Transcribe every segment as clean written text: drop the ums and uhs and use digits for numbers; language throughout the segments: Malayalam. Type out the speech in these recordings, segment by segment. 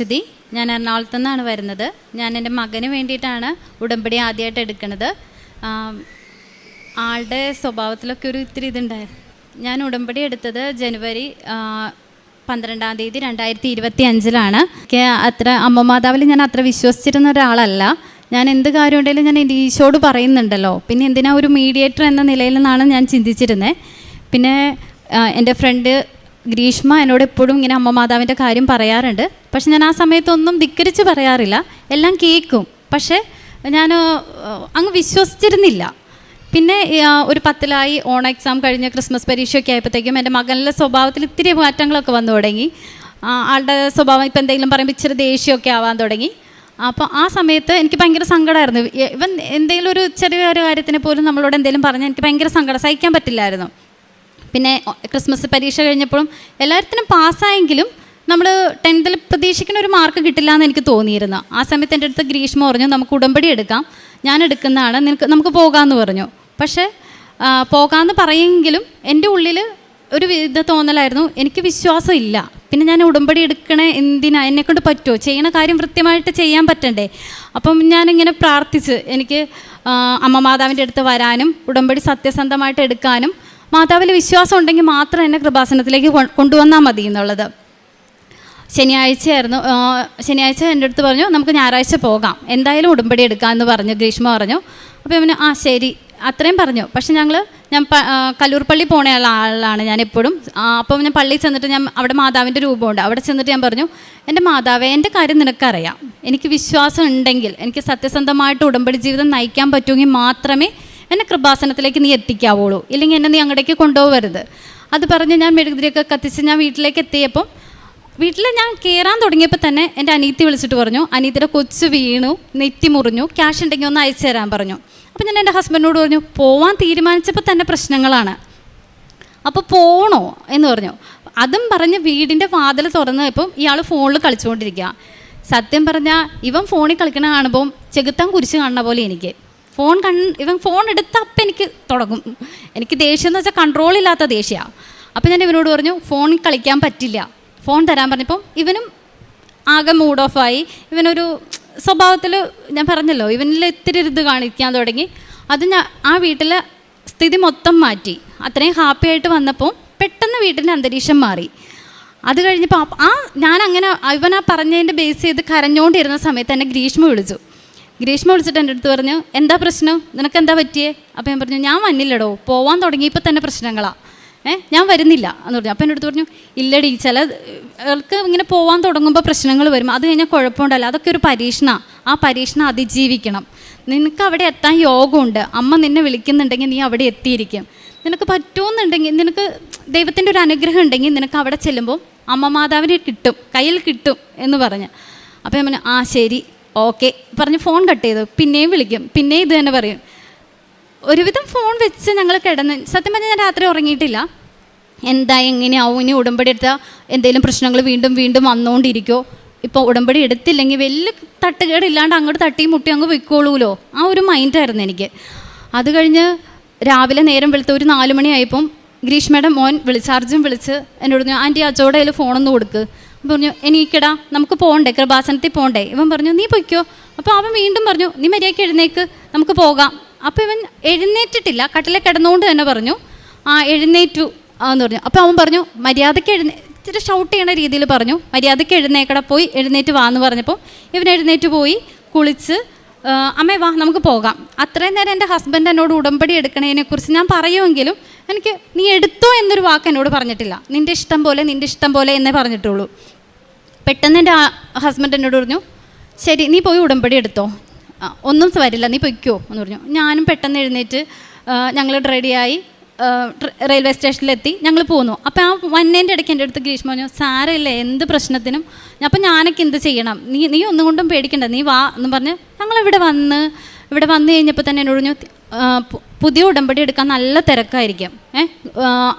ശ്രുതി, ഞാൻ എറണാകുളത്തു നിന്നാണ് വരുന്നത്. ഞാൻ എൻ്റെ മകന് വേണ്ടിയിട്ടാണ് ഉടമ്പടി ആദ്യമായിട്ട് എടുക്കുന്നത്. ആളുടെ സ്വഭാവത്തിലൊക്കെ ഒരു ഇത്തിരി ഇതുണ്ടായിരുന്നു. ഞാൻ ഉടമ്പടി എടുത്തത് ജനുവരി 12-ാം തീയതി 2025 എനിക്ക് അത്ര അമ്മമാതാവിൽ ഞാൻ അത്ര വിശ്വസിച്ചിരുന്ന ഒരാളല്ല. ഞാൻ എന്ത് കാര്യം ഉണ്ടെങ്കിലും ഞാൻ ഈശോട് പറയുന്നുണ്ടല്ലോ, പിന്നെ എന്തിനാ ഒരു മീഡിയേറ്റർ എന്ന നിലയിൽ നിന്നാണ് ഞാൻ ചിന്തിച്ചിരുന്നത്. പിന്നെ എൻ്റെ ഫ്രണ്ട് ഗ്രീഷ്മ എന്നോട് എപ്പോഴും ഇങ്ങനെ അമ്മ മാതാവിൻ്റെ കാര്യം പറയാറുണ്ട്. പക്ഷെ ഞാൻ ആ സമയത്തൊന്നും ധിക്കരിച്ച് പറയാറില്ല, എല്ലാം കേൾക്കും. പക്ഷേ ഞാൻ അങ്ങ് വിശ്വസിച്ചിരുന്നില്ല. പിന്നെ ഒരു 10-ലായി ഓണ എക്സാം കഴിഞ്ഞ് ക്രിസ്മസ് പരീക്ഷയൊക്കെ ആയപ്പോഴത്തേക്കും എൻ്റെ മകനിലെ സ്വഭാവത്തിൽ ഇത്തിരി മാറ്റങ്ങളൊക്കെ വന്നു തുടങ്ങി. ആളുടെ സ്വഭാവം ഇപ്പം എന്തെങ്കിലും പറയുമ്പോൾ ഇച്ചിരി ദേഷ്യമൊക്കെ ആവാൻ തുടങ്ങി. അപ്പോൾ ആ സമയത്ത് എനിക്ക് ഭയങ്കര സങ്കടമായിരുന്നു. ഇവൻ എന്തെങ്കിലും ഒരു ചെറിയൊരു കാര്യത്തിനെ പോലും നമ്മളോട് എന്തെങ്കിലും പറഞ്ഞാൽ എനിക്ക് ഭയങ്കര സങ്കടം, സഹിക്കാൻ പറ്റില്ലായിരുന്നു. പിന്നെ ക്രിസ്മസ് പരീക്ഷ കഴിഞ്ഞപ്പോഴും എല്ലായിടത്തിനും പാസ്സായെങ്കിലും നമ്മൾ 10th പ്രതീക്ഷിക്കുന്ന ഒരു മാർക്ക് കിട്ടില്ല എന്ന് എനിക്ക് തോന്നിയിരുന്നു. ആ സമയത്ത് എൻ്റെ അടുത്ത് ഗ്രീഷ്മ പറഞ്ഞു, നമുക്ക് ഉടമ്പടി എടുക്കാം, ഞാൻ എടുക്കുന്നതാണ്, നമുക്ക് പോകാമെന്ന് പറഞ്ഞു. പക്ഷേ പോകാമെന്ന് പറയുമെങ്കിലും എൻ്റെ ഉള്ളിൽ ഒരു ഇത് തോന്നലായിരുന്നു, എനിക്ക് വിശ്വാസമില്ല. പിന്നെ ഞാൻ ഉടമ്പടി എടുക്കണേ എന്തിനാ, എന്നെക്കൊണ്ട് പറ്റുമോ, ചെയ്യണ കാര്യം കൃത്യമായിട്ട് ചെയ്യാൻ പറ്റണ്ടേ. അപ്പം ഞാനിങ്ങനെ പ്രാർത്ഥിച്ച് എനിക്ക് അമ്മ മാതാവിൻ്റെ അടുത്ത് വരാനും ഉടമ്പടി സത്യസന്ധമായിട്ട് എടുക്കാനും മാതാവിൽ വിശ്വാസം ഉണ്ടെങ്കിൽ മാത്രം എന്നെ കൃപാസനത്തിലേക്ക് കൊണ്ടുവന്നാൽ മതി എന്നുള്ളത്. ശനിയാഴ്ച എൻ്റെ അടുത്ത് പറഞ്ഞു, നമുക്ക് ഞായറാഴ്ച പോകാം, എന്തായാലും ഉടമ്പടി എടുക്കാമെന്ന് പറഞ്ഞു ഗ്രീഷ്മ പറഞ്ഞു. അപ്പോൾ അവന് ശരി അത്രയും പറഞ്ഞു. പക്ഷെ ഞാൻ കല്ലൂർ പള്ളി പോണ ആളാണ് ഞാൻ എപ്പോഴും. അപ്പം ഞാൻ പള്ളിയിൽ ചെന്നിട്ട് അവിടെ മാതാവിൻ്റെ രൂപമുണ്ട്, അവിടെ ചെന്നിട്ട് ഞാൻ പറഞ്ഞു, എൻ്റെ മാതാവേ, എൻ്റെ കാര്യം നിനക്കറിയാം, എനിക്ക് വിശ്വാസം ഉണ്ടെങ്കിൽ, എനിക്ക് സത്യസന്ധമായിട്ട് ഉടമ്പടി ജീവിതം നയിക്കാൻ പറ്റുമെങ്കിൽ മാത്രമേ എന്നെ കൃപാസനത്തിലേക്ക് നീ എത്തിക്കാവുള്ളൂ, ഇല്ലെങ്കിൽ എന്നെ നീ അങ്ങോട്ടേക്ക് കൊണ്ടുപോകരുത്. അത് പറഞ്ഞ് ഞാൻ മെഴുകുതിരിയൊക്കെ കത്തിച്ച് ഞാൻ വീട്ടിലേക്ക് എത്തിയപ്പം വീട്ടിൽ ഞാൻ കയറാൻ തുടങ്ങിയപ്പോൾ തന്നെ എൻ്റെ അനീത്തി വിളിച്ചിട്ട് പറഞ്ഞു, അനീത്തിയുടെ കൊച്ചു വീണു, നെറ്റി മുറിഞ്ഞു, ക്യാഷ് ഉണ്ടെങ്കിൽ ഒന്ന് അയച്ചു തരാൻ പറഞ്ഞു. അപ്പോൾ ഞാൻ എൻ്റെ ഹസ്ബൻഡിനോട് പറഞ്ഞു, പോവാൻ തീരുമാനിച്ചപ്പോൾ തന്നെ പ്രശ്നങ്ങളാണ്, അപ്പോൾ പോകണോ എന്ന് പറഞ്ഞു. അതും പറഞ്ഞ് വീടിൻ്റെ വാതിൽ തുറന്നപ്പം ഇയാൾ ഫോണിൽ കളിച്ചുകൊണ്ടിരിക്കുക. സത്യം പറഞ്ഞാൽ ഇവൻ ഫോണിൽ കളിക്കണ കാണുമ്പം ചെകുത്താൻ കുരിശ് കാണുന്ന പോലെ എനിക്ക് ഇവൻ ഫോൺ എടുത്ത അപ്പം എനിക്ക് തുടങ്ങും. എനിക്ക് ദേഷ്യം എന്ന് വെച്ചാൽ കൺട്രോൾ ഇല്ലാത്ത ദേഷ്യമാണ്. അപ്പം ഞാൻ ഇവനോട് പറഞ്ഞു, ഫോണിൽ കളിക്കാൻ പറ്റില്ല, ഫോൺ തരാൻ പറഞ്ഞപ്പം ഇവനും ആകെ മൂഡ് ഓഫായി. ഇവനൊരു സ്വഭാവത്തിൽ ഞാൻ പറഞ്ഞല്ലോ, ഇവനിൽ ഇത്തിരി ഇത് കാണിക്കാൻ തുടങ്ങി. അത് ആ വീട്ടിലെ സ്ഥിതി മൊത്തം മാറ്റി. അത്രയും ഹാപ്പി ആയിട്ട് വന്നപ്പോൾ പെട്ടെന്ന് വീട്ടിൻ്റെ അന്തരീക്ഷം മാറി. അത് കഴിഞ്ഞപ്പോൾ ഞാനങ്ങനെ ഇവനാ പറഞ്ഞതിൻ്റെ ബേസ് ചെയ്ത് കരഞ്ഞുകൊണ്ടിരുന്ന സമയത്ത് എന്നെ ഗ്രീഷ്മ വിളിച്ചിട്ട് എൻ്റെ അടുത്ത് പറഞ്ഞു, എന്താ പ്രശ്നം, നിനക്കെന്താ പറ്റിയേ? അപ്പോൾ ഞാൻ പറഞ്ഞു, ഞാൻ വന്നില്ലടോ, പോവാൻ തുടങ്ങിയപ്പോൾ തന്നെ പ്രശ്നങ്ങളാണ്, ഞാൻ വരുന്നില്ല എന്ന് പറഞ്ഞു. അപ്പോൾ എൻ്റെ അടുത്ത് പറഞ്ഞു, ഇല്ലടി, ചിലർക്ക് ഇങ്ങനെ പോവാൻ തുടങ്ങുമ്പോൾ പ്രശ്നങ്ങൾ വരും, അത് കഴിഞ്ഞാൽ കുഴപ്പമുണ്ടല്ലോ, അതൊക്കെ ഒരു പരീക്ഷണമാണ്, ആ പരീക്ഷണം അതിജീവിക്കണം. നിനക്ക് അവിടെ എത്താൻ യോഗമുണ്ട്, അമ്മ നിന്നെ വിളിക്കുന്നുണ്ടെങ്കിൽ നീ അവിടെ എത്തിയിരിക്കും. നിനക്ക് പറ്റുമെന്നുണ്ടെങ്കിൽ, നിനക്ക് ദൈവത്തിൻ്റെ ഒരു അനുഗ്രഹം ഉണ്ടെങ്കിൽ നിനക്ക് അവിടെ ചെല്ലുമ്പോൾ അമ്മ മാതാവിനെ കയ്യിൽ കിട്ടും എന്ന് പറഞ്ഞു. അപ്പോൾ ഞാൻ പറഞ്ഞു, ശരി ഓക്കെ പറഞ്ഞ് ഫോൺ കട്ട് ചെയ്തു. പിന്നെയും വിളിക്കും, പിന്നെയും ഇത് തന്നെ പറയും. ഒരുവിധം ഫോൺ വെച്ച് ഞങ്ങൾ കിടന്ന്, സത്യം പറഞ്ഞാൽ ഞാൻ രാത്രി ഉറങ്ങിയിട്ടില്ല. എന്താ എങ്ങനെയാവും, ഇനി ഉടമ്പടി എടുത്താൽ എന്തെങ്കിലും പ്രശ്നങ്ങൾ വീണ്ടും വീണ്ടും വന്നുകൊണ്ടിരിക്കുമോ, ഇപ്പോൾ ഉടമ്പടി എടുത്തില്ലെങ്കിൽ വലിയ തട്ടുകേടില്ലാണ്ട് അങ്ങോട്ട് തട്ടിയും മുട്ടി അങ്ങ് പൊയ്ക്കോളൂലോ, ആ ഒരു മൈൻഡായിരുന്നു എനിക്ക്. അത് കഴിഞ്ഞ് രാവിലെ നേരം വെളുത്ത് ഒരു 4 മണിയായപ്പം ഗ്രീഷ്മയുടെ മോൻ അർജുൻ വിളിച്ച് എന്നോട് പറഞ്ഞു, ആൻറ്റി അജോടെ കയ്യിൽ ഫോണൊന്ന് കൊടുക്ക്. പറഞ്ഞു, എനിക്കിടാ, നമുക്ക് പോകണ്ടേ, കൃപാസനത്തിൽ പോകണ്ടേ. ഇവൻ പറഞ്ഞു, നീ പൊയ്ക്കോ. അപ്പോൾ അവൻ വീണ്ടും പറഞ്ഞു, നീ മര്യാദയ്ക്ക് എഴുന്നേക്ക്, നമുക്ക് പോകാം. അപ്പോൾ ഇവൻ എഴുന്നേറ്റിട്ടില്ല, കട്ടിലെ കിടന്നുകൊണ്ട് തന്നെ പറഞ്ഞു, എഴുന്നേറ്റു എന്ന് പറഞ്ഞു. അപ്പോൾ അവൻ പറഞ്ഞു, മര്യാദയ്ക്ക് ഇച്ചിരി ഷൗട്ട് ചെയ്യണ രീതിയിൽ പറഞ്ഞു, മര്യാദയ്ക്ക് എഴുന്നേക്കട, പോയി എഴുന്നേറ്റ് വാ എന്ന് പറഞ്ഞപ്പോൾ ഇവൻ എഴുന്നേറ്റ് പോയി കുളിച്ച്, അമ്മേ വാ നമുക്ക് പോകാം. അത്രയും നേരം എൻ്റെ ഹസ്ബൻഡ് എന്നോട് ഉടമ്പടി എടുക്കണതിനെക്കുറിച്ച് ഞാൻ പറയുമെങ്കിലും എനിക്ക് നീ എടുത്തോ എന്നൊരു വാക്ക് എന്നോട് പറഞ്ഞിട്ടില്ല. നിൻ്റെ ഇഷ്ടം പോലെ എന്നേ പറഞ്ഞിട്ടുള്ളൂ. പെട്ടെന്ന് എൻ്റെ ഹസ്ബൻഡ് എന്നോട് പറഞ്ഞു, ശരി നീ പോയി ഉടമ്പടി എടുത്തോ, ഒന്നും വരില്ല, നീ പൊയ്ക്കോ എന്ന് പറഞ്ഞു. ഞാനും പെട്ടെന്ന് എഴുന്നേറ്റ് ഞങ്ങൾ റെഡിയായി റെയിൽവേ സ്റ്റേഷനിലെത്തി, ഞങ്ങൾ പോന്നു. അപ്പോൾ വന്നതിൻ്റെ ഇടയ്ക്ക് എൻ്റെ അടുത്ത് ഗ്രീഷ്മ പറഞ്ഞു, സാരമില്ല, എന്ത് പ്രശ്നത്തിനും അപ്പോൾ ഞാനൊക്കെ എന്ത് ചെയ്യണം, നീ ഒന്നും കൊണ്ടും പേടിക്കണ്ട, നീ വാ എന്ന് പറഞ്ഞ് ഞങ്ങളിവിടെ വന്നു കഴിഞ്ഞപ്പോൾ തന്നെ എന്നോട് പറഞ്ഞു, പുതിയ ഉടമ്പടി എടുക്കാൻ നല്ല തിരക്കായിരിക്കും,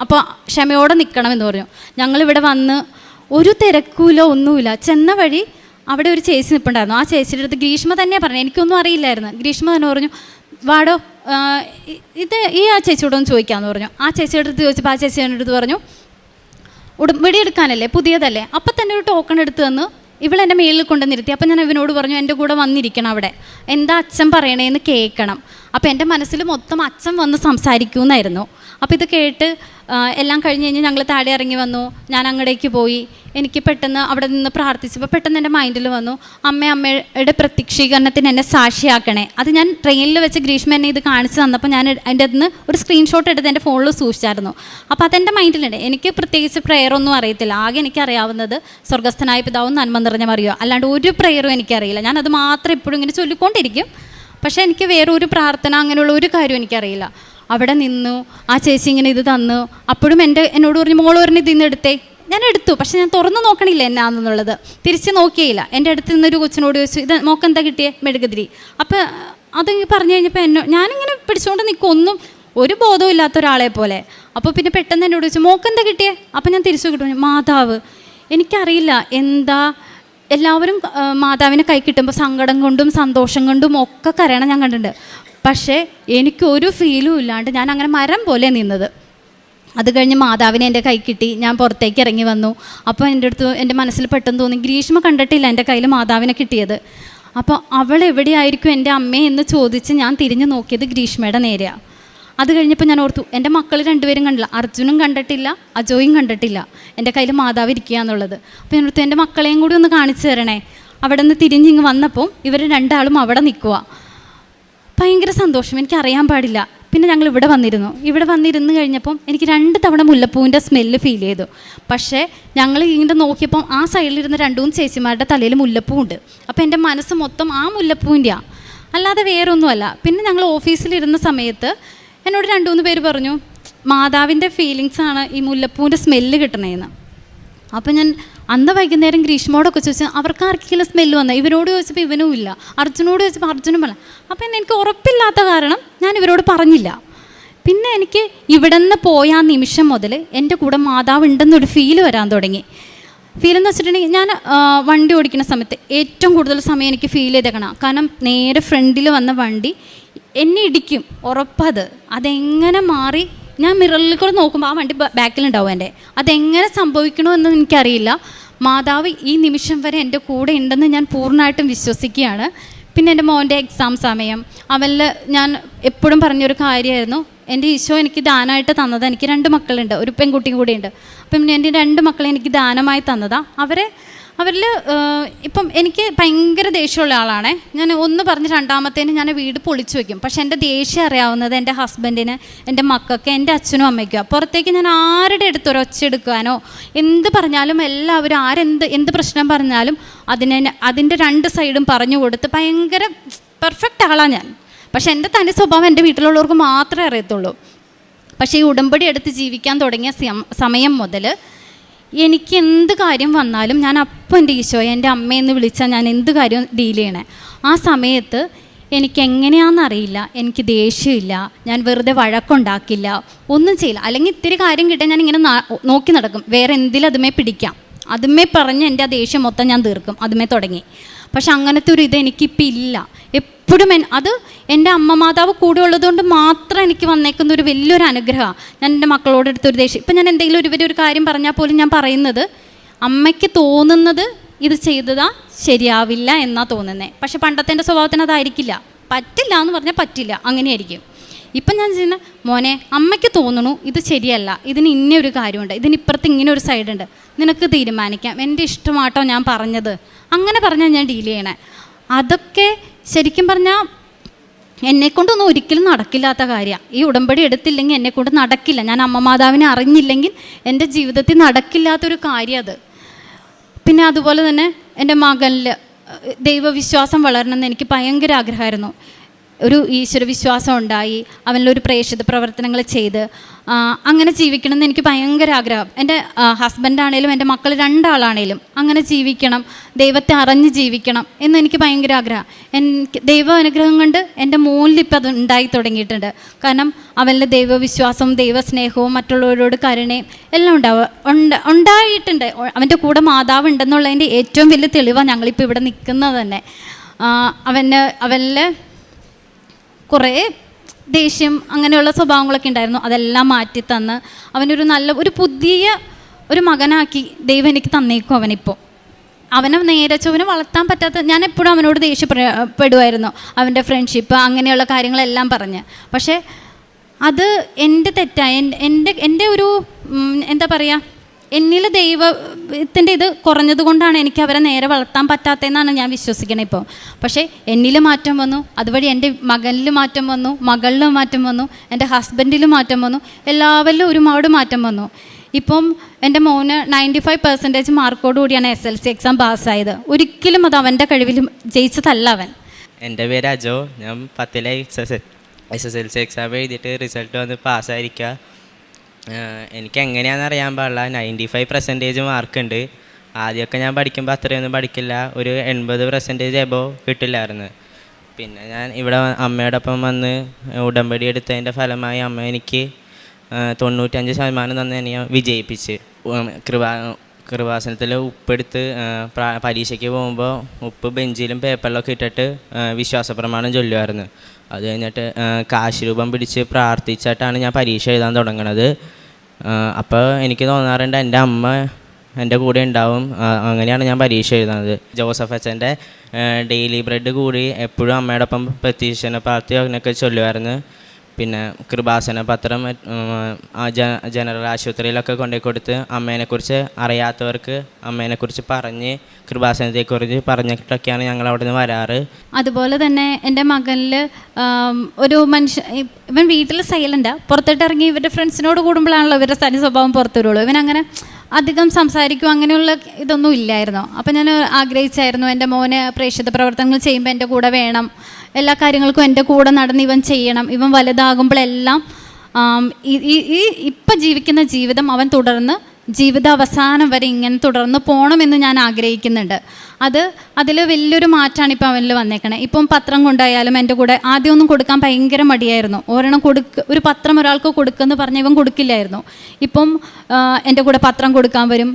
അപ്പോൾ ക്ഷമയോടെ നിൽക്കണമെന്ന് പറഞ്ഞു. ഞങ്ങളിവിടെ വന്ന് ഒരു തിരക്കുമില്ല, ഒന്നുമില്ല. ചെന്ന വഴി അവിടെ ഒരു ചേച്ചി നിൽപ്പുണ്ടായിരുന്നു. ആ ചേച്ചിയുടെ അടുത്ത് ഗ്രീഷ്മ തന്നെ പറഞ്ഞു, എനിക്കൊന്നും അറിയില്ലായിരുന്നു. ഗ്രീഷ്മ തന്നെ പറഞ്ഞു, വാടോ ഈ ചേച്ചിയോടൊന്ന് ചോദിക്കാമെന്ന് പറഞ്ഞു. ആ ചേച്ചിയുടെ അടുത്ത് ചോദിച്ചപ്പോൾ ആ ചേച്ചിയുടെ അടുത്ത് പറഞ്ഞു, ഉടമ്പടി എടുക്കാനല്ലേ, പുതിയതല്ലേ. അപ്പം തന്നെ ഒരു ടോക്കൺ എടുത്ത് തന്ന് ഇവളെൻ്റെ മേളിൽ കൊണ്ട് നിർത്തി. അപ്പം ഞാൻ ഇവനോട് പറഞ്ഞു എൻ്റെ കൂടെ വന്നിരിക്കണം, അവിടെ എന്താ അച്ഛൻ പറയണേന്ന് കേൾക്കണം. അപ്പോൾ എൻ്റെ മനസ്സിൽ മൊത്തം അച്ഛൻ വന്ന് സംസാരിക്കുമെന്നായിരുന്നു. അപ്പോൾ ഇത് കേട്ട് എല്ലാം കഴിഞ്ഞ് കഴിഞ്ഞ് ഞങ്ങൾ താഴെ ഇറങ്ങി വന്നു. ഞാൻ അങ്ങടേക്ക് പോയി. എനിക്ക് പെട്ടെന്ന് അവിടെ നിന്ന് പ്രാർത്ഥിച്ചപ്പോൾ പെട്ടെന്ന് എൻ്റെ മൈൻഡിൽ വന്നു, അമ്മയുടെ പ്രത്യക്ഷീകരണത്തിന് എന്നെ സാക്ഷിയാക്കണേ. അത് ഞാൻ ട്രെയിനിൽ വെച്ച് ഗ്രീഷ്മ എന്നെ ഇത് കാണിച്ച് തന്നപ്പോൾ ഞാൻ അതിൻ്റെ അതിന് ഒരു സ്ക്രീൻഷോട്ട് എടുത്ത് എൻ്റെ ഫോണിൽ സൂക്ഷിച്ചായിരുന്നു. അപ്പോൾ അതെൻ്റെ മൈൻഡിലുണ്ട്. എനിക്ക് പ്രത്യേകിച്ച് പ്രെയറൊന്നും അറിയത്തില്ല. ആകെ എനിക്കറിയാവുന്നത് സ്വർഗ്ഗസ്ഥനായ പിതാവും നന്മ നിറഞ്ഞ മറിയോ, അല്ലാണ്ട് ഒരു പ്രെയറും എനിക്കറിയില്ല. ഞാനത് മാത്രം എപ്പോഴും ഇങ്ങനെ ചൊല്ലിക്കൊണ്ടിരിക്കും. പക്ഷേ എനിക്ക് വേറെ ഒരു പ്രാർത്ഥന അങ്ങനെയുള്ള ഒരു കാര്യവും എനിക്കറിയില്ല. അവിടെ നിന്നു. ആ ചേച്ചി ഇങ്ങനെ ഇത് തന്നു. അപ്പോഴും എന്നോട് പറഞ്ഞു, മോൾ പറഞ്ഞ് ഇതിന്ന് എടുത്തേ. ഞാൻ എടുത്തു. പക്ഷെ ഞാൻ തുറന്നു നോക്കണില്ല എന്നാണെന്നുള്ളത്. തിരിച്ച് നോക്കിയില്ല. എൻ്റെ അടുത്ത് നിന്നൊരു കൊച്ചിനോട് ചോദിച്ചു, ഇത് മോക്കെന്താ കിട്ടിയേ? മെഴുകുതിരി. അപ്പോൾ അത് പറഞ്ഞു കഴിഞ്ഞപ്പോൾ ഞാനിങ്ങനെ പിടിച്ചുകൊണ്ട് നിൽക്കും, ഒന്നും ഒരു ബോധവും ഇല്ലാത്ത ഒരാളെ പോലെ. അപ്പോൾ പിന്നെ പെട്ടെന്ന് എന്നോട് ചോദിച്ചു, മോക്കെന്താ കിട്ടിയേ? അപ്പം ഞാൻ തിരിച്ചു കിട്ടും, മാതാവ്. എനിക്കറിയില്ല എന്താ, എല്ലാവരും മാതാവിനെ കൈ കിട്ടുമ്പോൾ സങ്കടം കൊണ്ടും സന്തോഷം കൊണ്ടും ഒക്കെ കരയണം ഞാൻ കണ്ടിട്ടുണ്ട്. പക്ഷേ എനിക്കൊരു ഫീലും ഇല്ലാണ്ട് ഞാൻ അങ്ങനെ മരം പോലെ നിന്നത്. അത് കഴിഞ്ഞ് മാതാവിനെ എൻ്റെ കൈ കിട്ടി. ഞാൻ പുറത്തേക്ക് ഇറങ്ങി വന്നു. അപ്പോൾ എൻ്റെ മനസ്സിൽ പെട്ടെന്ന് തോന്നി, ഗ്രീഷ്മ കണ്ടിട്ടില്ല എൻ്റെ കയ്യിൽ മാതാവിനെ കിട്ടിയത്. അപ്പോൾ അവൾ എവിടെയായിരിക്കും എൻ്റെ അമ്മയെ എന്ന് ചോദിച്ച് ഞാൻ തിരിഞ്ഞു നോക്കിയത് ഗ്രീഷ്മയുടെ നേരെയാണ്. അത് കഴിഞ്ഞപ്പോൾ ഞാൻ ഓർത്തു, എൻ്റെ മക്കൾ രണ്ടുപേരും കണ്ടില്ല, അർജുനും കണ്ടിട്ടില്ല, അജോയും കണ്ടിട്ടില്ല എൻ്റെ കയ്യിൽ മാതാവ് ഇരിക്കുക എന്നുള്ളത്. അപ്പോൾ ഞാൻ ഓർത്തു, എൻ്റെ മക്കളെയും കൂടി ഒന്ന് കാണിച്ചു തരണേ. അവിടെ നിന്ന് തിരിഞ്ഞിങ്ങ് വന്നപ്പോൾ ഇവർ രണ്ടാളും അവിടെ നിൽക്കുക. ഭയങ്കര സന്തോഷം, എനിക്കറിയാൻ പാടില്ല. പിന്നെ ഞങ്ങൾ ഇവിടെ വന്നിരുന്ന് കഴിഞ്ഞപ്പം എനിക്ക് 2 തവണ മുല്ലപ്പൂവിൻ്റെ സ്മെല്ല് ഫീൽ ചെയ്തു. പക്ഷേ ഞങ്ങൾ ഇങ്ങനെ നോക്കിയപ്പം ആ സൈഡിലിരുന്ന 2 ചേച്ചിമാരുടെ തലയിൽ മുല്ലപ്പൂ ഉണ്ട്. അപ്പോൾ എൻ്റെ മനസ്സ് മൊത്തം ആ മുല്ലപ്പൂവിൻ്റെയാണ്, അല്ലാതെ വേറൊന്നുമല്ല. പിന്നെ ഞങ്ങൾ ഓഫീസിലിരുന്ന സമയത്ത് എന്നോട് 2-3 പേര് പറഞ്ഞു, മാതാവിൻ്റെ ഫീലിങ്സാണ് ഈ മുല്ലപ്പൂവിൻ്റെ സ്മെല്ല് കിട്ടണേന്ന്. അപ്പോൾ ഞാൻ അന്ന് വൈകുന്നേരം ഗ്രീഷ്മോടൊക്കെ ചോദിച്ചാൽ അവർക്ക് ആർക്കെങ്കിലും സ്മെല്ല് വന്നാൽ, ഇവരോട് ചോദിച്ചപ്പോൾ ഇവനും ഇല്ല, അർജുനോട് ചോദിച്ചപ്പോൾ അർജുനും പറഞ്ഞ. അപ്പോൾ എനിക്ക് ഉറപ്പില്ലാത്ത കാരണം ഞാൻ ഇവരോട് പറഞ്ഞില്ല. പിന്നെ എനിക്ക് ഇവിടെ നിന്ന് പോയ ആ നിമിഷം മുതൽ എൻ്റെ കൂടെ മാതാവ് ഉണ്ടെന്നൊരു ഫീല് വരാൻ തുടങ്ങി. ഫീലെന്ന് വെച്ചിട്ടുണ്ടെങ്കിൽ, ഞാൻ വണ്ടി ഓടിക്കുന്ന സമയത്ത് ഏറ്റവും കൂടുതൽ സമയം എനിക്ക് ഫീൽ ചെയ്തേക്കണം. കാരണം നേരെ ഫ്രണ്ടിൽ വന്ന വണ്ടി എന്നെ ഇടിക്കും, ഉറപ്പത്. അതെങ്ങനെ മാറി ഞാൻ മിററിൽ കൂടെ നോക്കുമ്പോൾ ആ വണ്ടി ബാക്കിലുണ്ടാവും എൻ്റെ. അതെങ്ങനെ സംഭവിക്കണമെന്ന് എനിക്കറിയില്ല. മാതാവ് ഈ നിമിഷം വരെ എൻ്റെ കൂടെ ഉണ്ടെന്ന് ഞാൻ പൂർണ്ണമായിട്ടും വിശ്വസിക്കുകയാണ്. പിന്നെ എൻ്റെ മോൻ്റെ എക്സാം സമയം, അവനിൽ ഞാൻ എപ്പോഴും പറഞ്ഞൊരു കാര്യമായിരുന്നു, എൻ്റെ ഈശോ എനിക്ക് ദാനമായിട്ട് തന്നത്. എനിക്ക് 2 മക്കളുണ്ട്, ഒരു പെൺകുട്ടിയും കൂടിയുണ്ട്. അപ്പം എൻ്റെ 2 മക്കളെ എനിക്ക് ദാനമായി തന്നതാണ്. അവരിൽ ഇപ്പം എനിക്ക് ഭയങ്കര ദേഷ്യമുള്ള ആളാണ് ഞാൻ. ഒന്ന് പറഞ്ഞ് രണ്ടാമത്തേന് ഞാൻ വീട് പൊളിച്ചു വയ്ക്കും. പക്ഷേ എൻ്റെ ദേഷ്യം അറിയാവുന്നത് എൻ്റെ ഹസ്ബൻഡിന്, എൻ്റെ മക്കൾക്ക്, എൻ്റെ അച്ഛനും അമ്മയ്ക്കും. പുറത്തേക്ക് ഞാൻ ആരുടെ അടുത്ത് ഒരൊച്ചെടുക്കാനോ എന്ത് പറഞ്ഞാലും എല്ലാവരും എന്ത് പ്രശ്നം പറഞ്ഞാലും അതിൻ്റെ 2 സൈഡും പറഞ്ഞു കൊടുത്ത് ഭയങ്കര പെർഫെക്റ്റ് ആളാണ് ഞാൻ. പക്ഷേ എൻ്റെ തനി സ്വഭാവം എൻ്റെ വീട്ടിലുള്ളവർക്ക് മാത്രമേ അറിയത്തുള്ളൂ. പക്ഷേ ഈ ഉടമ്പടി എടുത്ത് ജീവിക്കാൻ തുടങ്ങിയ സമയം മുതൽ എനിക്ക് എന്ത് കാര്യം വന്നാലും ഞാൻ അപ്പം എൻ്റെ ഈശോയെ, എൻ്റെ അമ്മയെന്ന് വിളിച്ചാൽ ഞാൻ എന്ത് കാര്യം ഡീൽ ചെയ്യണേ. ആ സമയത്ത് എനിക്ക് എങ്ങനെയാണെന്നറിയില്ല, എനിക്ക് ദേഷ്യമില്ല, ഞാൻ വെറുതെ വഴക്കുണ്ടാക്കില്ല, ഒന്നും ചെയ്യില്ല. അല്ലെങ്കിൽ ഇത്തിരി കാര്യം കിട്ടാൻ ഞാൻ ഇങ്ങനെ നോക്കി നടക്കും, വേറെ എന്തിലും അതുമേ പിടിക്കാം, അതുമേ പറഞ്ഞ് എൻ്റെ ആ ദേഷ്യം മൊത്തം ഞാൻ തീർക്കും, അതുമേ തുടങ്ങി. പക്ഷെ അങ്ങനത്തെ ഒരു ഇത് എനിക്കിപ്പോൾ ഇല്ല. എപ്പോഴും അത് എൻ്റെ അമ്മ മാതാവ് കൂടെ ഉള്ളതുകൊണ്ട് മാത്രം എനിക്ക് വന്നേക്കുന്ന ഒരു വലിയൊരു അനുഗ്രഹമാണ്. ഞാൻ എൻ്റെ മക്കളോട് എടുത്തൊരു ദേഷ്യം, ഇപ്പം ഞാൻ എന്തെങ്കിലും ഒരു കാര്യം പറഞ്ഞാൽ പോലും ഞാൻ പറയുന്നത് അമ്മയ്ക്ക് തോന്നുന്നത് ഇത് ചെയ്തതാ ശരിയാവില്ല എന്നാണ് തോന്നുന്നത്. പക്ഷെ പണ്ടത്തെ എൻ്റെ സ്വഭാവത്തിന് അതായിരിക്കില്ല. പറ്റില്ല എന്ന് പറഞ്ഞാൽ പറ്റില്ല, അങ്ങനെയായിരിക്കും. ഇപ്പം ഞാൻ ചെയ്യുന്ന, മോനെ അമ്മയ്ക്ക് തോന്നുന്നു ഇത് ശരിയല്ല, ഇതിന് ഇന്നൊരു കാര്യമുണ്ട്, ഇതിനിപ്പുറത്ത് ഇങ്ങനെ ഒരു സൈഡുണ്ട്, നിനക്ക് തീരുമാനിക്കാം, എൻ്റെ ഇഷ്ടമാട്ടോ ഞാൻ പറഞ്ഞത്, അങ്ങനെ പറഞ്ഞാൽ ഞാൻ ഡീൽ ചെയ്യണേ. അതൊക്കെ ശരിക്കും പറഞ്ഞാൽ എന്നെക്കൊണ്ടൊന്നും ഒരിക്കലും നടക്കില്ലാത്ത കാര്യമാണ്. ഈ ഉടമ്പടി എടുത്തില്ലെങ്കിൽ എന്നെക്കൊണ്ട് നടക്കില്ല. ഞാൻ അമ്മ മാതാവിനെ അറിഞ്ഞില്ലെങ്കിൽ എൻ്റെ ജീവിതത്തിൽ നടക്കില്ലാത്തൊരു കാര്യം അത്. പിന്നെ അതുപോലെ തന്നെ എൻ്റെ മകനിൽ ദൈവവിശ്വാസം വളരണമെന്ന് എനിക്ക് ഭയങ്കര ആഗ്രഹമായിരുന്നു. ഒരു ഈശ്വരവിശ്വാസം ഉണ്ടായി, അവനിലൊരു പ്രേക്ഷിത പ്രവർത്തനങ്ങൾ ചെയ്ത് അങ്ങനെ ജീവിക്കണമെന്ന് എനിക്ക് ഭയങ്കര ആഗ്രഹം. എൻ്റെ ഹസ്ബൻഡാണേലും എൻ്റെ മക്കൾ 2 ആളാണേലും അങ്ങനെ ജീവിക്കണം, ദൈവത്തെ അറിഞ്ഞ് ജീവിക്കണം എന്ന് എനിക്ക് ഭയങ്കര ആഗ്രഹം. എനിക്ക് ദൈവ അനുഗ്രഹം കൊണ്ട് എൻ്റെ മോനിൽ ഇപ്പം അത് ഉണ്ടായി തുടങ്ങിയിട്ടുണ്ട്. കാരണം അവനിൽ ദൈവവിശ്വാസവും ദൈവസ്നേഹവും മറ്റുള്ളവരോട് കരുണയും എല്ലാം ഉണ്ടായിട്ടുണ്ട്. അവൻ്റെ കൂടെ മാതാവ് ഉണ്ടെന്നുള്ളതിൻ്റെ ഏറ്റവും വലിയ തെളിവാണ് ഞങ്ങളിപ്പോൾ ഇവിടെ നിൽക്കുന്നത് തന്നെ. അവനിൽ കുറേ ദേഷ്യം അങ്ങനെയുള്ള സ്വഭാവങ്ങളൊക്കെ ഉണ്ടായിരുന്നു, അതെല്ലാം മാറ്റി തന്ന് അവനൊരു പുതിയ ഒരു മകനാക്കി ദൈവം എനിക്ക് തന്നേക്കും അവനിപ്പോൾ. അവനെ നേരെ ചൊവ്വനെ വളർത്താൻ പറ്റാത്ത, ഞാൻ എപ്പോഴും അവനോട് ദേഷ്യപ്പെടുമായിരുന്നു, അവൻ്റെ ഫ്രണ്ട്ഷിപ്പ് അങ്ങനെയുള്ള കാര്യങ്ങളെല്ലാം പറഞ്ഞ്. പക്ഷേ അത് എൻ്റെ തെറ്റാണ്. എൻ്റെ ഒരു എന്താ പറയുക, എന്നിൽ ദൈവത്തിൻ്റെ ഇത് കുറഞ്ഞത് കൊണ്ടാണ് എനിക്ക് അവരെ നേരെ വളർത്താൻ പറ്റാത്തതെന്നാണ് ഞാൻ വിശ്വസിക്കണത് ഇപ്പോൾ. പക്ഷേ എന്നിൽ മാറ്റം വന്നു, അതുവഴി എൻ്റെ മകനിൽ മാറ്റം വന്നു, മകളിൽ മാറ്റം വന്നു, എൻ്റെ ഹസ്ബൻഡിൽ മാറ്റം വന്നു, എല്ലാവരിലും ഒരുപാട് മാറ്റം വന്നു. ഇപ്പം എൻ്റെ മോന് 95% മാർക്കോട് കൂടിയാണ് SLC എക്സാം പാസ്സായത്. ഒരിക്കലും അത് അവൻ്റെ കഴിവിൽ ജയിച്ചതല്ല അവൻ. എൻ്റെ പേര് അജോ. ഞാൻ 10ലെ SSLC എക്സാം എഴുതിയിട്ട് റിസൾട്ട് വന്ന് പാസ്സായിരിക്കുക. എനിക്ക് എങ്ങനെയാണെന്ന് അറിയാൻ പാടില്ല. 95% മാർക്കുണ്ട്. ആദ്യമൊക്കെ ഞാൻ പഠിക്കുമ്പോൾ അത്രയൊന്നും പഠിക്കില്ല, ഒരു 80% എബോ കിട്ടില്ലായിരുന്നു. പിന്നെ ഞാൻ ഇവിടെ അമ്മയോടൊപ്പം വന്ന് ഉടമ്പടി എടുത്തതിൻ്റെ ഫലമായി അമ്മ എനിക്ക് 95% തന്നെ ഞാൻ വിജയിപ്പിച്ച്. കൃപാസനത്തിൽ ഉപ്പെടുത്ത് പരീക്ഷയ്ക്ക് പോകുമ്പോൾ ഉപ്പ് ബെഞ്ചിലും പേപ്പറിലൊക്കെ ഇട്ടിട്ട് വിശ്വാസപ്രമാണം ചൊല്ലുമായിരുന്നു. അത് കഴിഞ്ഞിട്ട് കാശ് രൂപം പിടിച്ച് പ്രാർത്ഥിച്ചിട്ടാണ് ഞാൻ പരീക്ഷ എഴുതാൻ തുടങ്ങണത്. അപ്പോൾ എനിക്ക് തോന്നാറുണ്ട് എൻ്റെ അമ്മ എൻ്റെ കൂടെ ഉണ്ടാവും. അങ്ങനെയാണ് ഞാൻ പരീക്ഷ എഴുതുന്നത്. ജോസഫ് അച്ഛൻ്റെ ഡെയിലി ബ്രെഡ് കൂടി എപ്പോഴും അമ്മയോടൊപ്പം പ്രതീക്ഷന പ്രാർത്ഥന അങ്ങനെയൊക്കെ ചൊല്ലുമായിരുന്നു. പിന്നെ കൃപാസന പത്രം ജനറൽ ആശുപത്രിയിലൊക്കെ കൊണ്ടുപോയി കൊടുത്ത് അമ്മേനെക്കുറിച്ച് അറിയാത്തവർക്ക് അമ്മേനെക്കുറിച്ച് പറഞ്ഞ് കൃപാസനത്തെക്കുറിച്ച് പറഞ്ഞിട്ടൊക്കെയാണ് ഞങ്ങൾ അവിടെ നിന്ന് വരാറ്. അതുപോലെ തന്നെ എൻ്റെ മകനിൽ ഒരു ഇവൻ വീട്ടിൽ സൈലൻ്റാണ്. പുറത്തോട്ടിറങ്ങി ഇവരുടെ ഫ്രണ്ട്സിനോട് കൂടുമ്പോഴാണല്ലോ ഇവരുടെ തനി സ്വഭാവം പുറത്തു വരുള്ളൂ. ഇവനങ്ങനെ അധികം സംസാരിക്കും അങ്ങനെയുള്ള ഇതൊന്നും ഇല്ലായിരുന്നു. അപ്പം ഞാൻ ആഗ്രഹിച്ചായിരുന്നു എൻ്റെ മോനെ പ്രേക്ഷിത പ്രവർത്തനങ്ങൾ ചെയ്യുമ്പോൾ എൻ്റെ കൂടെ വേണം, എല്ലാ കാര്യങ്ങൾക്കും എൻ്റെ കൂടെ നടന്ന് ഇവൻ ചെയ്യണം. ഇവൻ വലുതാകുമ്പോഴെല്ലാം ഇപ്പം ജീവിക്കുന്ന ജീവിതം അവൻ തുടർന്ന് ജീവിതാവസാനം വരെ ഇങ്ങനെ തുടർന്ന് പോകണമെന്ന് ഞാൻ ആഗ്രഹിക്കുന്നുണ്ട്. അതിൽ വലിയൊരു മാറ്റമാണ് ഇപ്പോൾ അവനിൽ വന്നേക്കണേ. ഇപ്പം പത്രം കൊണ്ടായാലും എൻ്റെ കൂടെ ആദ്യമൊന്നും കൊടുക്കാൻ ഭയങ്കര മടിയായിരുന്നു. ഒരു പത്രം ഒരാൾക്ക് കൊടുക്കുമെന്ന് പറഞ്ഞാൽ ഇവൻ കൊടുക്കില്ലായിരുന്നു. ഇപ്പം എൻ്റെ കൂടെ പത്രം കൊടുക്കാൻ വരും,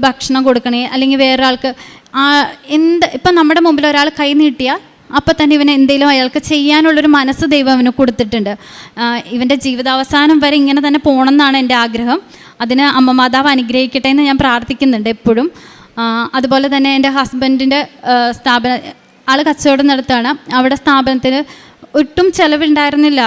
ഭക്ഷണം കൊടുക്കണേ, അല്ലെങ്കിൽ വേറെ ആൾക്ക് ഇപ്പം നമ്മുടെ മുമ്പിൽ ഒരാൾ കൈ നീട്ടിയാൽ അപ്പം തന്നെ ഇവന് എന്തെങ്കിലും അയാൾക്ക് ചെയ്യാനുള്ളൊരു മനസ്സ് ദൈവം അവന് കൊടുത്തിട്ടുണ്ട്. ഇവൻ്റെ ജീവിതാവസാനം വരെ ഇങ്ങനെ തന്നെ പോകണം എന്നാണ് എൻ്റെ ആഗ്രഹം. അതിന് അമ്മ മാതാവ് അനുഗ്രഹിക്കട്ടെ എന്ന് ഞാൻ പ്രാർത്ഥിക്കുന്നുണ്ട് എപ്പോഴും. അതുപോലെ തന്നെ എൻ്റെ ഹസ്ബൻഡിൻ്റെ ആൾ കച്ചവടം നടത്തുകയാണ്. അവിടെ സ്ഥാപനത്തിന് ഒട്ടും ചിലവുണ്ടായിരുന്നില്ല.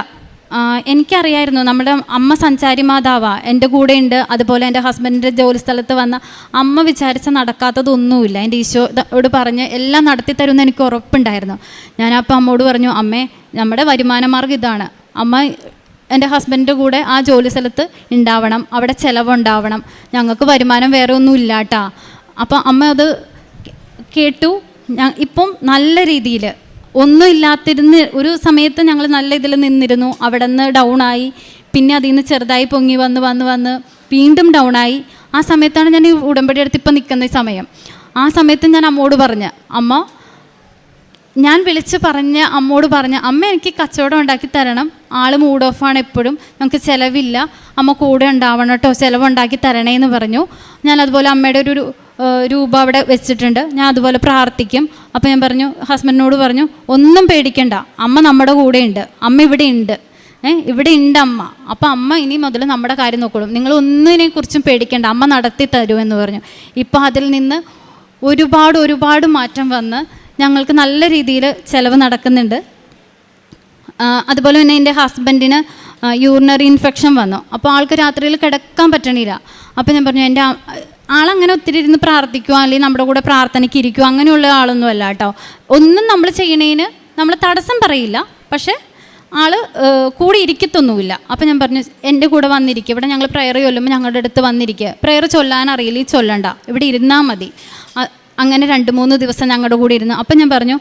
എനിക്കറിയായിരുന്നു നമ്മുടെ അമ്മ സഞ്ചാരി മാതാവാണ്, എൻ്റെ കൂടെയുണ്ട്. അതുപോലെ എൻ്റെ ഹസ്ബൻഡിൻ്റെ ജോലി സ്ഥലത്ത് വന്ന അമ്മ വിചാരിച്ച നടക്കാത്തതൊന്നുമില്ല. എൻ്റെ ഈശോയോട് പറഞ്ഞ് എല്ലാം നടത്തി തരുമെന്ന് എനിക്ക് ഉറപ്പുണ്ടായിരുന്നു. ഞാനപ്പോൾ അമ്മോട് പറഞ്ഞു, അമ്മേ നമ്മുടെ വരുമാന മാർഗ്ഗം ഇതാണ്, അമ്മ എൻ്റെ ഹസ്ബൻഡിൻ്റെ കൂടെ ആ ജോലി സ്ഥലത്ത് ഉണ്ടാവണം, അവിടെ ചിലവുണ്ടാവണം, ഞങ്ങൾക്ക് വരുമാനം വേറെ ഒന്നും ഇല്ല കേട്ടോ. അപ്പോൾ അമ്മ അത് കേട്ടു. ഇപ്പം നല്ല രീതിയിൽ ഒന്നും ഇല്ലാത്തിരുന്ന് ഒരു സമയത്ത് ഞങ്ങൾ നല്ല ഇതിൽ നിന്നിരുന്നു. അവിടെ നിന്ന് ഡൗണായി, പിന്നെ അതിൽ നിന്ന് ചെറുതായി പൊങ്ങി വന്ന് വീണ്ടും ഡൗണായി. ആ സമയത്താണ് ഞാൻ ഈ ഉടമ്പടി എടുത്ത് ഇപ്പം നിൽക്കുന്ന ഈ സമയം. ആ സമയത്ത് ഞാൻ അമ്മോട് പറഞ്ഞ ഞാൻ വിളിച്ച് പറഞ്ഞ അമ്മോട് പറഞ്ഞ അമ്മ എനിക്ക് കച്ചവടം ഉണ്ടാക്കി തരണം, ആൾ മൂഡ് ഓഫാണ് എപ്പോഴും, നമുക്ക് ചിലവില്ല, അമ്മ കൂടെ ഉണ്ടാവണം കേട്ടോ, ചിലവുണ്ടാക്കി തരണേന്ന് പറഞ്ഞു. ഞാൻ അതുപോലെ അമ്മയുടെ ഒരു രൂപ അവിടെ വെച്ചിട്ടുണ്ട്, ഞാൻ അതുപോലെ പ്രാർത്ഥിക്കും. അപ്പോൾ ഞാൻ പറഞ്ഞു, ഹസ്ബൻഡിനോട് പറഞ്ഞു, ഒന്നും പേടിക്കണ്ട, അമ്മ നമ്മുടെ കൂടെ ഉണ്ട്, അമ്മ ഇവിടെ ഉണ്ട്, ഇവിടെ ഉണ്ട് അമ്മ. അപ്പോൾ അമ്മ ഇനി മുതൽ നമ്മുടെ കാര്യം നോക്കണം, നിങ്ങൾ ഒന്നിനെക്കുറിച്ചും പേടിക്കേണ്ട, അമ്മ നടത്തി തരുമെന്ന് പറഞ്ഞു. ഇപ്പോൾ അതിൽ നിന്ന് ഒരുപാട് മാറ്റം വന്ന് ഞങ്ങൾക്ക് നല്ല രീതിയിൽ ചിലവ് നടക്കുന്നുണ്ട്. അതുപോലെ തന്നെ എൻ്റെ ഹസ്ബൻഡിന് യൂറിനറി ഇൻഫെക്ഷൻ വന്നു. അപ്പോൾ ആൾക്ക് രാത്രിയിൽ കിടക്കാൻ പറ്റണില്ല. അപ്പോൾ ഞാൻ പറഞ്ഞു, എൻ്റെ ആളങ്ങനെ ഒത്തിരി ഇരുന്ന് പ്രാർത്ഥിക്കുക അല്ലെങ്കിൽ നമ്മുടെ കൂടെ പ്രാർത്ഥനയ്ക്ക് ഇരിക്കുക അങ്ങനെയുള്ള ആളൊന്നും അല്ല കേട്ടോ. ഒന്നും നമ്മൾ ചെയ്യണേന് നമ്മൾ തടസ്സം പറയില്ല, പക്ഷേ ആൾ കൂടെ ഇരിക്കത്തൊന്നുമില്ല. അപ്പോൾ ഞാൻ പറഞ്ഞു, എൻ്റെ കൂടെ വന്നിരിക്കുക, ഇവിടെ ഞങ്ങൾ പ്രെയർ ചൊല്ലുമ്പോൾ ഞങ്ങളുടെ അടുത്ത് വന്നിരിക്കുക, പ്രെയർ ചൊല്ലാൻ അറിയില്ല, ചൊല്ലണ്ട, ഇവിടെ ഇരുന്നാൽ മതി. അങ്ങനെ 2-3 ദിവസം ഞങ്ങളുടെ കൂടെ ഇരുന്നു. അപ്പം ഞാൻ പറഞ്ഞു,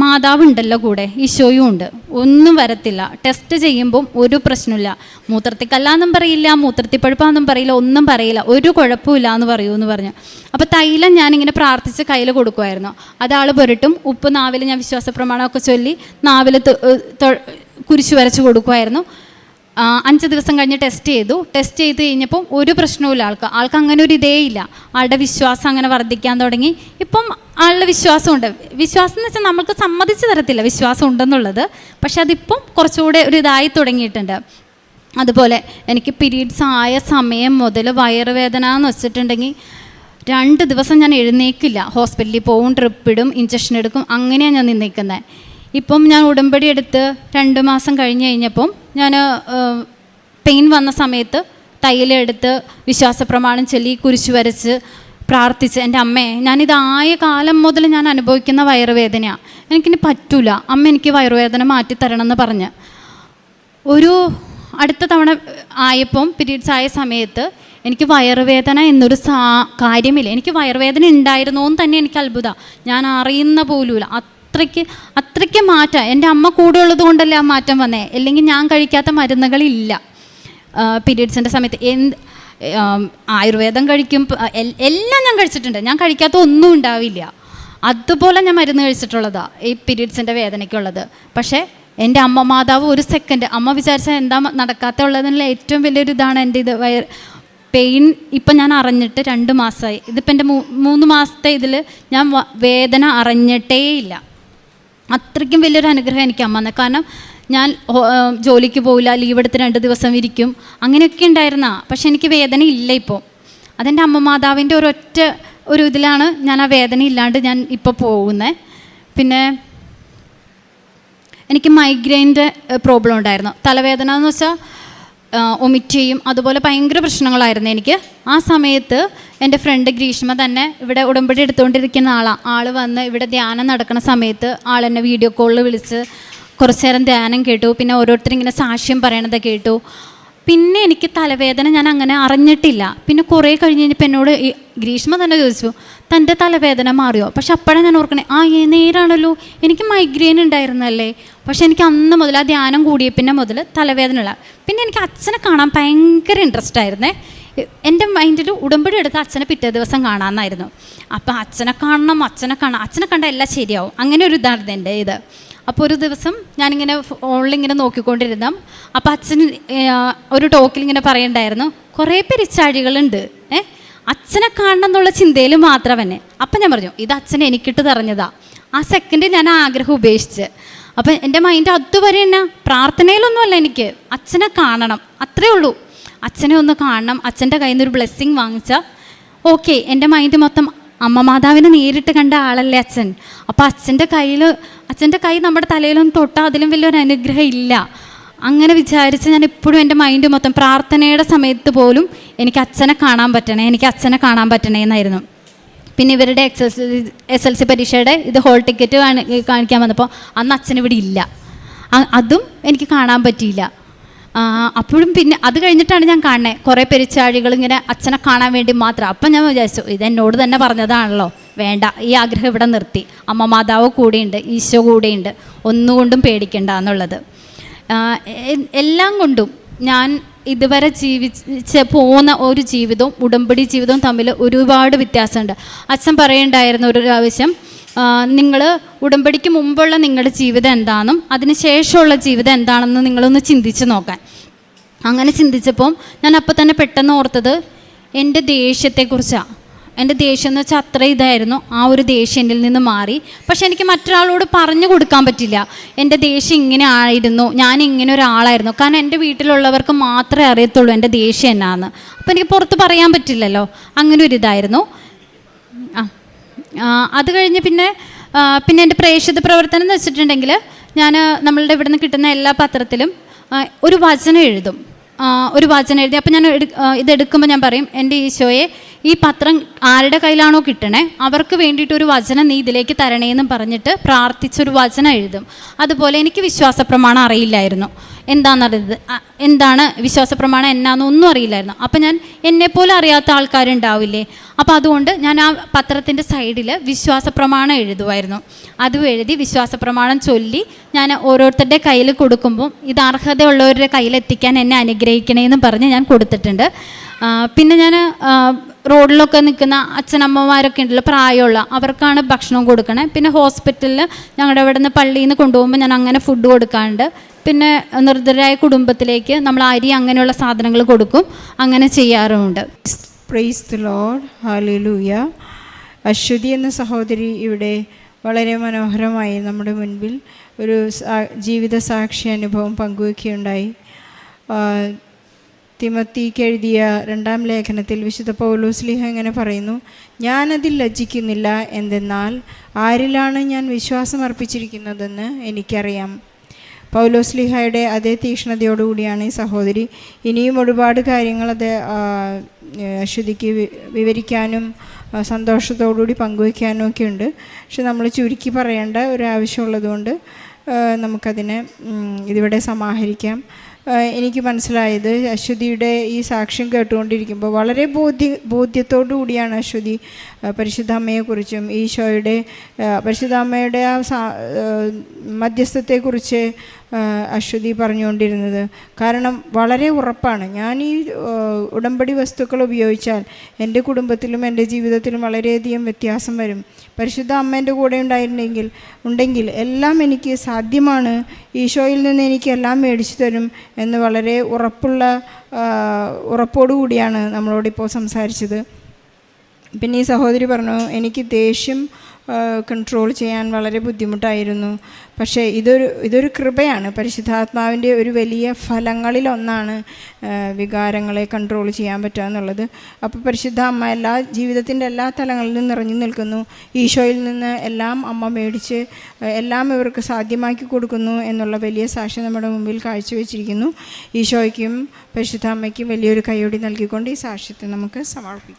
മാതാവ് ഉണ്ടല്ലോ കൂടെ, ഈശോയും ഉണ്ട്, ഒന്നും വരത്തില്ല, ടെസ്റ്റ് ചെയ്യുമ്പം ഒരു പ്രശ്നമില്ല, മൂത്രത്തിക്കല്ലാന്നും പറയില്ല, മൂത്രത്തിപ്പഴുപ്പാന്നും പറയില്ല, ഒന്നും പറയില്ല, ഒരു കുഴപ്പമില്ല എന്ന് പറയൂന്ന് പറഞ്ഞു. അപ്പോൾ തൈലം ഞാനിങ്ങനെ പ്രാർത്ഥിച്ച് കയ്യിൽ കൊടുക്കുമായിരുന്നു. അതാൾ പുരട്ടും, ഉപ്പ് നാവിൽ ഞാൻ വിശ്വാസപ്രമാണമൊക്കെ ചൊല്ലി നാവിൽ കുരിശു വരച്ച് കൊടുക്കുമായിരുന്നു. 5 ദിവസം കഴിഞ്ഞ് ടെസ്റ്റ് ചെയ്ത് കഴിഞ്ഞപ്പം ഒരു പ്രശ്നവുമില്ല ആൾക്ക് അങ്ങനെ ഒരു ഇതേ ഇല്ല. ആളുടെ വിശ്വാസം അങ്ങനെ വർദ്ധിക്കാൻ തുടങ്ങി. ഇപ്പം ആളുടെ വിശ്വാസമുണ്ട്. വിശ്വാസം എന്ന് വെച്ചാൽ നമുക്ക് സമ്മതിച്ച് തരത്തില്ല വിശ്വാസം ഉണ്ടെന്നുള്ളത്, പക്ഷെ അതിപ്പം കുറച്ചുകൂടെ ഒരു ഇതായി തുടങ്ങിയിട്ടുണ്ട്. അതുപോലെ എനിക്ക് പീരീഡ്സ് ആയ സമയം മുതൽ വയറുവേദന എന്ന് വെച്ചിട്ടുണ്ടെങ്കിൽ 2 ദിവസം ഞാൻ എഴുന്നേക്കില്ല. ഹോസ്പിറ്റലിൽ പോവും, ട്രിപ്പ് ഇടും, ഇഞ്ചക്ഷൻ എടുക്കും, അങ്ങനെയാണ് ഞാൻ നിന്നേക്കുന്നത്. ഇപ്പം ഞാൻ ഉടമ്പടി എടുത്ത് 2 മാസം കഴിഞ്ഞപ്പം ഞാൻ പെയിൻ വന്ന സമയത്ത് തൈലെടുത്ത് വിശ്വാസപ്രമാണം ചൊല്ലി കുരിശു വരച്ച് പ്രാർത്ഥിച്ച്, എൻ്റെ അമ്മയെ ഞാനിതായ കാലം മുതൽ ഞാൻ അനുഭവിക്കുന്ന വയറുവേദനയാണ്, എനിക്കിനി പറ്റൂല, അമ്മ എനിക്ക് വയറുവേദന മാറ്റിത്തരണമെന്ന് പറഞ്ഞ് ഒരു അടുത്ത തവണ ആയപ്പം പീരീഡ്സ് ആയ സമയത്ത് എനിക്ക് വയറുവേദന എന്നൊരു കാര്യമില്ല. എനിക്ക് വയറുവേദന ഉണ്ടായിരുന്നോന്ന് തന്നെ എനിക്ക് അത്ഭുതമാണ്. ഞാൻ അറിയുന്ന പോലുമില്ല. അത്രയ്ക്ക് മാറ്റം. എൻ്റെ അമ്മ കൂടെ ഉള്ളത് കൊണ്ടല്ലേ ആ മാറ്റം വന്നേ. അല്ലെങ്കിൽ ഞാൻ കഴിക്കാത്ത മരുന്നുകളില്ല പീരീഡ്സിൻ്റെ സമയത്ത്. ആയുർവേദം കഴിക്കും, എല്ലാം ഞാൻ കഴിച്ചിട്ടുണ്ട്. ഞാൻ കഴിക്കാത്ത ഒന്നും ഉണ്ടാവില്ല. അതുപോലെ ഞാൻ മരുന്ന് കഴിച്ചിട്ടുള്ളതാണ് ഈ പീരീഡ്സിൻ്റെ വേദനയ്ക്കുള്ളത്. പക്ഷേ എൻ്റെ അമ്മ മാതാവ് ഒരു സെക്കൻഡ് അമ്മ വിചാരിച്ചാൽ എന്താ നടക്കാത്ത ഉള്ളതിനുള്ള ഏറ്റവും വലിയൊരു ഇതാണ് എൻ്റെ ഇത് പെയിൻ. ഇപ്പം ഞാൻ അറിഞ്ഞിട്ട് 2 മാസമായി. ഇതിപ്പോൾ എൻ്റെ 3 മാസത്തെ ഇതിൽ ഞാൻ വേദന അറിഞ്ഞിട്ടേ ഇല്ല. അത്രയ്ക്കും വലിയൊരു അനുഗ്രഹം എനിക്ക് അമ്മ തന്നെ. കാരണം ഞാൻ ജോലിക്ക് പോവില്ല, ലീവ് എടുത്ത് 2 ദിവസം ഇരിക്കും, അങ്ങനെയൊക്കെ ഉണ്ടായിരുന്ന. പക്ഷെ എനിക്ക് വേദന ഇല്ല ഇപ്പോൾ. അതെൻ്റെ അമ്മ മാതാവിൻ്റെ ഒരൊറ്റ ഒരു ഇതിലാണ് ഞാൻ ആ വേദന ഇല്ലാണ്ട് ഞാൻ ഇപ്പോൾ പോകുന്നത്. പിന്നെ എനിക്ക് മൈഗ്രെയിൻ്റെ പ്രോബ്ലം ഉണ്ടായിരുന്നു. തലവേദന എന്ന് വെച്ചാൽ ഒമിറ്റ് ചെയ്യും, അതുപോലെ ഭയങ്കര പ്രശ്നങ്ങളായിരുന്നു എനിക്ക്. ആ സമയത്ത് എൻ്റെ ഫ്രണ്ട് ഗ്രീഷ്മ തന്നെ ഇവിടെ ഉടമ്പടി എടുത്തുകൊണ്ടിരിക്കുന്ന ആൾ വന്ന് ഇവിടെ ധ്യാനം നടക്കുന്ന സമയത്ത് ആളെന്നെ വീഡിയോ കോളിൽ വിളിച്ച് കുറച്ച് നേരം ധ്യാനം കേട്ടു. പിന്നെ ഓരോരുത്തരിങ്ങനെ സാക്ഷ്യം പറയണത് കേട്ടു. പിന്നെ എനിക്ക് തലവേദന ഞാൻ അങ്ങനെ അറിഞ്ഞിട്ടില്ല. പിന്നെ കുറേ കഴിഞ്ഞ് കഴിഞ്ഞപ്പോൾ എന്നോട് ഈ ഗ്രീഷ്മ തന്നെ ചോദിച്ചു, തൻ്റെ തലവേദന മാറിയോ? പക്ഷെ അപ്പോഴാണ് ഞാൻ ഓർക്കണേ, നേരാണല്ലോ, എനിക്ക് മൈഗ്രെയിൻ ഉണ്ടായിരുന്നല്ലേ. പക്ഷെ എനിക്ക് അന്ന് മുതൽ ആ ധ്യാനം കൂടിയ പിന്നെ മുതൽ തലവേദനയുള്ള. പിന്നെ എനിക്ക് അച്ഛനെ കാണാൻ ഭയങ്കര ഇൻട്രസ്റ്റ് ആയിരുന്നേ. എൻ്റെ മൈൻഡിൽ ഉടമ്പടി എടുത്ത് അച്ഛനെ പിറ്റേ ദിവസം കാണാമെന്നായിരുന്നു. അപ്പോൾ അച്ഛനെ കണ്ടാൽ എല്ലാം ശരിയാവും, അങ്ങനെ ഒരു ഇതായിരുന്നു എൻ്റെ ഇത്. അപ്പോൾ ഒരു ദിവസം ഞാനിങ്ങനെ ഫോണിലിങ്ങനെ നോക്കിക്കൊണ്ടിരുന്ന അപ്പോൾ അച്ഛൻ ഒരു ടോക്കിലിങ്ങനെ പറയണ്ടായിരുന്നു, കുറേ പെരിച്ചാഴികളുണ്ട്, അച്ഛനെ കാണണം എന്നുള്ള ചിന്തയിൽ മാത്രം തന്നെ. അപ്പം ഞാൻ പറഞ്ഞു, ഇത് അച്ഛൻ എനിക്കിട്ട് തറഞ്ഞതാ. ആ സെക്കൻഡ് ഞാൻ ആഗ്രഹം ഉപേക്ഷിച്ച്. അപ്പം എൻ്റെ മൈൻഡ് അതുവരെ തന്നെ പ്രാർത്ഥനയിലൊന്നുമല്ല, എനിക്ക് അച്ഛനെ കാണണം, അത്രേ ഉള്ളൂ. അച്ഛനെ ഒന്ന് കാണണം, അച്ഛൻ്റെ കയ്യിൽ നിന്നൊരു ബ്ലെസ്സിങ് വാങ്ങിച്ചാൽ ഓക്കെ. എൻ്റെ മൈൻഡ് മൊത്തം അമ്മ മാതാവിനെ നേരിട്ട് കണ്ട ആളല്ലേ അച്ഛൻ. അപ്പോൾ അച്ഛൻ്റെ കൈ നമ്മുടെ തലയിലൊന്നും തൊട്ടാൽ അതിലും വലിയൊരു അനുഗ്രഹം ഇല്ല. അങ്ങനെ വിചാരിച്ച് ഞാൻ എപ്പോഴും എൻ്റെ മൈൻഡ് മൊത്തം പ്രാർത്ഥനയുടെ സമയത്ത് പോലും എനിക്ക് അച്ഛനെ കാണാൻ പറ്റണേ എന്നായിരുന്നു. പിന്നെ ഇവരുടെ SLC പരീക്ഷയുടെ ഇത് ഹോൾ ടിക്കറ്റ് കാണിക്കാൻ വന്നപ്പോൾ അന്ന് അച്ഛനിവിടെ ഇല്ല. അതും എനിക്ക് കാണാൻ പറ്റിയില്ല. അപ്പോഴും പിന്നെ അത് കഴിഞ്ഞിട്ടാണ് ഞാൻ കാണുന്നത്, കുറേ പെരിച്ചാഴികൾ ഇങ്ങനെ അച്ഛനെ കാണാൻ വേണ്ടി മാത്രം. അപ്പം ഞാൻ വിചാരിച്ചു, ഇതെന്നോട് തന്നെ പറഞ്ഞതാണല്ലോ, വേണ്ട, ഈ ആഗ്രഹം ഇവിടെ നിർത്തി. അമ്മ മാതാവ് കൂടെയുണ്ട്, ഈശോ കൂടെയുണ്ട്, ഒന്നുകൊണ്ടും പേടിക്കണ്ട എന്നുള്ളത്. എല്ലാം കൊണ്ടും ഞാൻ ഇതുവരെ ജീവിച്ച് പോകുന്ന ഒരു ജീവിതവും ഉടമ്പടി ജീവിതവും തമ്മിൽ ഒരുപാട് വ്യത്യാസമുണ്ട്. അച്ഛൻ പറയുണ്ടായിരുന്നു ഒരു പ്രാവശ്യം, നിങ്ങൾ ഉടമ്പടിക്ക് മുമ്പുള്ള നിങ്ങളുടെ ജീവിതം എന്താണെന്നും അതിന് ശേഷമുള്ള ജീവിതം എന്താണെന്നും നിങ്ങളൊന്ന് ചിന്തിച്ച് നോക്കാൻ. അങ്ങനെ ചിന്തിച്ചപ്പം ഞാൻ അപ്പം തന്നെ പെട്ടെന്ന് ഓർത്തത് എൻ്റെ ദേഷ്യത്തെക്കുറിച്ചാണ്. എൻ്റെ ദേഷ്യം എന്ന് വെച്ചാൽ അത്ര ഇതായിരുന്നു. ആ ഒരു ദേഷ്യം എന്നിൽ നിന്ന് മാറി. പക്ഷെ എനിക്ക് മറ്റൊരാളോട് പറഞ്ഞു കൊടുക്കാൻ പറ്റില്ല, എൻ്റെ ദേഷ്യം ഇങ്ങനെ ആയിരുന്നു, ഞാൻ ഇങ്ങനെ ഒരാളായിരുന്നു. കാരണം എൻ്റെ വീട്ടിലുള്ളവർക്ക് മാത്രമേ അറിയത്തുള്ളൂ എൻ്റെ ദേഷ്യം എന്നാന്ന്. അപ്പോൾ എനിക്ക് പുറത്ത് പറയാൻ പറ്റില്ലല്ലോ. അങ്ങനെ ഒരു ഇതായിരുന്നു. അത് കഴിഞ്ഞ് പിന്നെ എൻ്റെ പ്രേക്ഷിത പ്രവർത്തനം എന്ന് വെച്ചിട്ടുണ്ടെങ്കിൽ ഞാൻ നമ്മളുടെ ഇവിടെ നിന്ന് കിട്ടുന്ന എല്ലാ പത്രത്തിലും ഒരു വചനം എഴുതി. അപ്പോൾ ഞാൻ ഇതെടുക്കുമ്പോൾ ഞാൻ പറയും, എൻ്റെ ഈശോയെ, ഈ പത്രം ആരുടെ കയ്യിലാണോ കിട്ടണേ അവർക്ക് വേണ്ടിയിട്ടൊരു വചനം നീ ഇതിലേക്ക് തരണേന്ന് പറഞ്ഞിട്ട് പ്രാർത്ഥിച്ചൊരു വചനം എഴുതും. അതുപോലെ എനിക്ക് വിശ്വാസപ്രമാണം അറിയില്ലായിരുന്നു, എന്താണ് വിശ്വാസപ്രമാണം എന്നാന്നൊന്നും അറിയില്ലായിരുന്നു. അപ്പം ഞാൻ എന്നെപ്പോലെ അറിയാത്ത ആൾക്കാരുണ്ടാവില്ലേ, അപ്പോൾ അതുകൊണ്ട് ഞാൻ ആ പത്രത്തിൻ്റെ സൈഡിൽ വിശ്വാസപ്രമാണം എഴുതുമായിരുന്നു. അതും എഴുതി വിശ്വാസപ്രമാണം ചൊല്ലി ഞാൻ ഓരോരുത്തരുടെ കയ്യിൽ കൊടുക്കുമ്പോൾ ഇത് അർഹതയുള്ളവരുടെ കയ്യിലെത്തിക്കാൻ എന്നെ അനുഗ്രഹിക്കണേന്ന് പറഞ്ഞ് ഞാൻ കൊടുത്തിട്ടുണ്ട്. പിന്നെ ഞാൻ റോഡിലൊക്കെ നിൽക്കുന്ന അച്ഛനമ്മമാരൊക്കെ ഉണ്ടല്ലോ, പ്രായമുള്ള, അവർക്കാണ് ഭക്ഷണം കൊടുക്കണേ. പിന്നെ ഹോസ്പിറ്റലിൽ ഞങ്ങളുടെ ഇവിടെ നിന്ന് പള്ളിയിൽ നിന്ന് കൊണ്ടുപോകുമ്പോൾ ഞാൻ അങ്ങനെ ഫുഡ് കൊടുക്കാറുണ്ട്. പിന്നെ നിർദ്ധരായ കുടുംബത്തിലേക്ക് നമ്മൾ അരി അങ്ങനെയുള്ള സാധനങ്ങൾ കൊടുക്കും, അങ്ങനെ ചെയ്യാറുമുണ്ട്. Praise the lord, hallelujah. Aswathi എന്ന സഹോദരി ഇവിടെ വളരെ മനോഹരമായി നമ്മുടെ മുൻപിൽ ഒരു ജീവിത സാക്ഷി അനുഭവം പങ്കുവയ്ക്കുകയുണ്ടായി. തിമോത്തിക്ക് എഴുതിയ 2-ാം ലേഖനത്തിൽ വിശുദ്ധ പൗലോസ്ലീഹ ഇങ്ങനെ പറയുന്നു, ഞാനതിൽ ലജ്ജിക്കുന്നില്ല, എന്തെന്നാൽ ആരിലാണ് ഞാൻ വിശ്വാസം അർപ്പിച്ചിരിക്കുന്നതെന്ന് എനിക്കറിയാം. പൗലോസ്ലീഹയുടെ അതേ തീക്ഷ്ണതയോടുകൂടിയാണ് ഈ സഹോദരി ഇനിയും ഒരുപാട് കാര്യങ്ങൾ അത് അശ്വതിക്ക് വിവരിക്കാനും സന്തോഷത്തോടുകൂടി പങ്കുവയ്ക്കാനും ഒക്കെ ഉണ്ട്. പക്ഷെ നമ്മൾ ചുരുക്കി പറയേണ്ട ഒരാവശ്യമുള്ളതുകൊണ്ട് നമുക്കതിനെ ഇതിവിടെ സമാഹരിക്കാം. എനിക്ക് മനസ്സിലായത്, അശ്വതിയുടെ ഈ സാക്ഷ്യം കേട്ടുകൊണ്ടിരിക്കുമ്പോൾ വളരെ ബോധ്യത്തോടു കൂടിയാണ് അശ്വതി പരിശുദ്ധ അമ്മയെക്കുറിച്ചും ഈശോയുടെ പരിശുദ്ധ അമ്മയുടെ ആ മധ്യസ്ഥത്തെക്കുറിച്ച് അശ്വതി പറഞ്ഞുകൊണ്ടിരുന്നത്. കാരണം വളരെ ഉറപ്പാണ്, ഞാൻ ഈ ഉടമ്പടി വസ്തുക്കൾ ഉപയോഗിച്ചാൽ എൻ്റെ കുടുംബത്തിലും എൻ്റെ ജീവിതത്തിലും വളരെയധികം വ്യത്യാസം വരും. പരിശുദ്ധ അമ്മേൻ്റെ കൂടെ ഉണ്ടെങ്കിൽ എല്ലാം എനിക്ക് സാധ്യമാണ്, ഈശോയിൽ നിന്ന് എനിക്ക് എല്ലാം മേടിച്ചു തരും എന്ന് വളരെ ഉറപ്പോടുകൂടിയാണ് നമ്മളോടിപ്പോൾ സംസാരിച്ചത്. പിന്നെ ഈ സഹോദരി പറഞ്ഞു, എനിക്ക് ദേഷ്യം കൺട്രോൾ ചെയ്യാൻ വളരെ ബുദ്ധിമുട്ടായിരുന്നു. പക്ഷേ ഇതൊരു കൃപയാണ്, പരിശുദ്ധാത്മാവിൻ്റെ ഒരു വലിയ ഫലങ്ങളിലൊന്നാണ് വികാരങ്ങളെ കൺട്രോൾ ചെയ്യാൻ പറ്റുക എന്നുള്ളത്. അപ്പോൾ പരിശുദ്ധ അമ്മ ജീവിതത്തിൻ്റെ എല്ലാ തലങ്ങളിലും നിറഞ്ഞു നിൽക്കുന്നു. ഈശോയിൽ നിന്ന് എല്ലാം അമ്മ മേടിച്ച് എല്ലാം ഇവർക്ക് സാധ്യമാക്കി കൊടുക്കുന്നു എന്നുള്ള വലിയ സാക്ഷ്യം നമ്മുടെ മുമ്പിൽ കാഴ്ചവെച്ചിരിക്കുന്നു. ഈശോയ്ക്കും പരിശുദ്ധ അമ്മയ്ക്കും വലിയൊരു കൈയ്യടി നൽകിക്കൊണ്ട് ഈ സാക്ഷ്യത്തെ നമുക്ക് സമർപ്പിക്കാം.